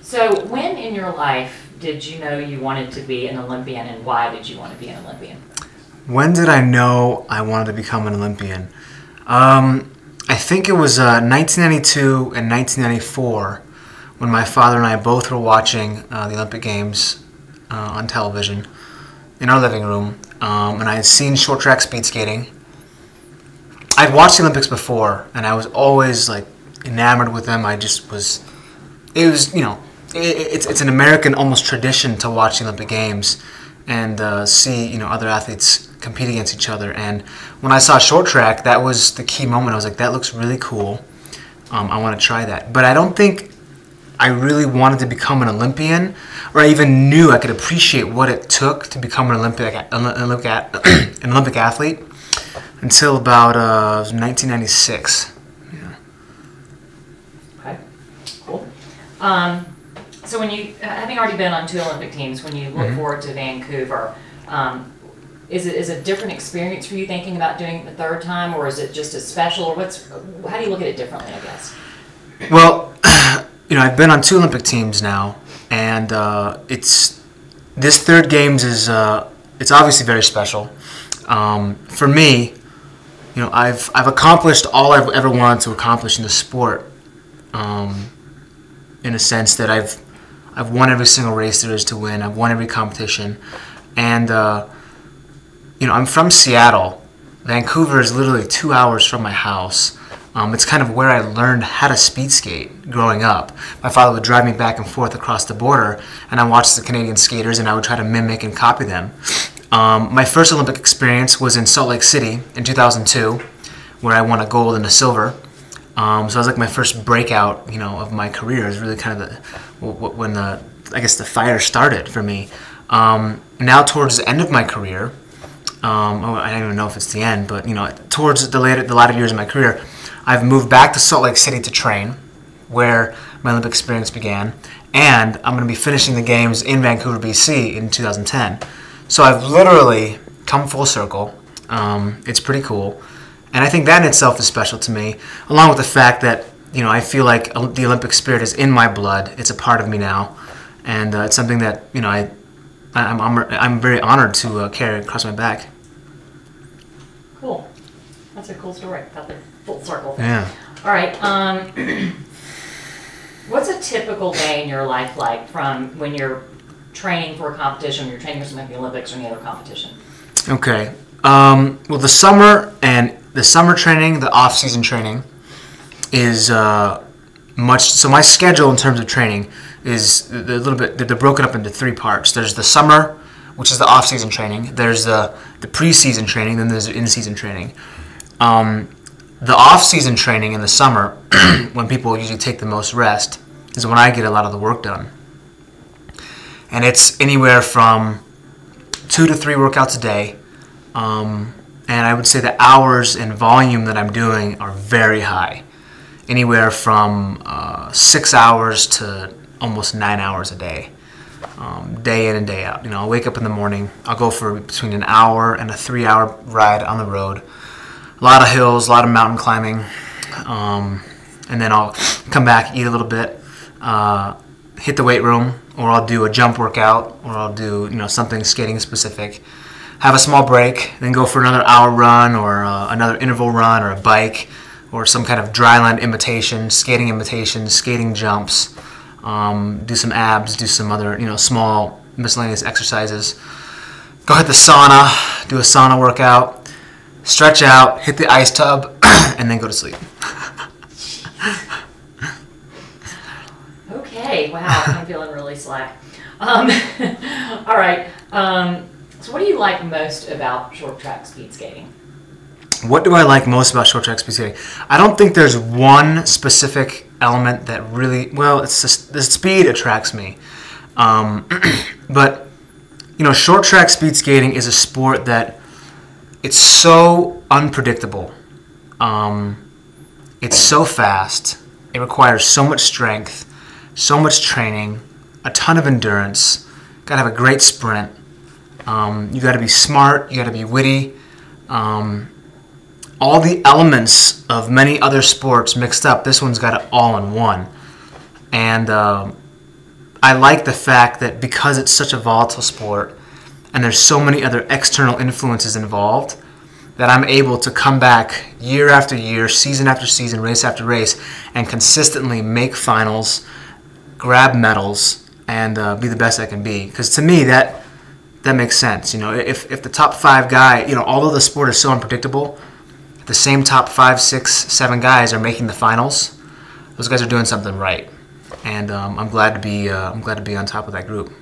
So when in your life did you know you wanted to be an Olympian, and why did you want to be an Olympian? When did I know I wanted to become an Olympian? I think it was 1992 and 1994 when my father and I both were watching the Olympic Games on television in our living room, and I had seen short track speed skating. I'd watched the Olympics before, and I was always like enamored with them. I just was. It was, it's an American almost tradition to watch the Olympic Games and see other athletes compete against each other. And when I saw short track, that was the key moment. I was like, that looks really cool. I want to try that. But I don't think I really wanted to become an Olympian, or I even knew I could appreciate what it took to become an Olympic athlete until about 1996. Yeah. Okay, cool. So when you, having already been on 2 Olympic teams, when you look forward to Vancouver, is it a different experience for you thinking about doing it the third time, or is it just as special, or how do you look at it differently, I guess? Well, I've been on 2 Olympic teams now, and this third games is it's obviously very special. For me, I've accomplished all I've ever wanted to accomplish in the sport. In a sense that I've won every single race there is to win. I've won every competition, and I'm from Seattle. Vancouver is literally 2 hours from my house. It's kind of where I learned how to speed skate growing up. My father would drive me back and forth across the border, and I watched the Canadian skaters, and I would try to mimic and copy them. My first Olympic experience was in Salt Lake City in 2002, where I won a gold and a silver. So it was like my first breakout, of my career. It was really kind of when the fire started for me. Now towards the end of my career, I don't even know if it's the end, but towards the latter years of my career, I've moved back to Salt Lake City to train, where my Olympic experience began, and I'm going to be finishing the games in Vancouver, BC in 2010. So I've literally come full circle. It's pretty cool. And I think that in itself is special to me, along with the fact that, I feel like the Olympic spirit is in my blood. It's a part of me now. And it's something that, I'm very honored to carry across my back. Cool. That's a cool story about the full circle. Yeah. All right. What's a typical day in your life like from when you're training for a competition, you're training for something like the Olympics or any other competition? Okay. Well, the summer training, the off-season training is much. So my schedule in terms of training is they're broken up into 3 parts. There's the summer, which is the off-season training. There's the pre-season training. Then there's the in-season training. The off-season training in the summer, when people usually take the most rest, is when I get a lot of the work done. And it's anywhere from 2 to 3 workouts a day. And I would say the hours and volume that I'm doing are very high. Anywhere from 6 hours to almost 9 hours a day. Day in and day out. I'll wake up in the morning. I'll go for between an hour and a 3-hour ride on the road. A lot of hills, a lot of mountain climbing. And then I'll come back, eat a little bit, hit the weight room, or I'll do a jump workout, or I'll do something skating specific. Have a small break, then go for another hour run, or another interval run, or a bike, or some kind of dryland imitation, skating jumps. Do some abs, do some other small miscellaneous exercises. Go hit the sauna, do a sauna workout, stretch out, hit the ice tub, and then go to sleep. Okay, wow, I'm feeling really slack. All right, so what do you like most about short track speed skating? What do I like most about short track speed skating? I don't think there's one specific element that really, it's just, the speed attracts me. But, short track speed skating is a sport that it's so unpredictable. It's so fast. It requires so much strength, so much training, a ton of endurance. Got to have a great sprint. You got to be smart. You got to be witty. All the elements of many other sports mixed up. This one's got it all in one. And I like the fact that because it's such a volatile sport and there's so many other external influences involved, that I'm able to come back year after year, season after season, race after race, and consistently make finals, grab medals, and be the best I can be. Because to me, that makes sense. If the top 5 guy, although the sport is so unpredictable, the same top 5, 6, 7 guys are making the finals. Those guys are doing something right, and I'm glad to be on top of that group.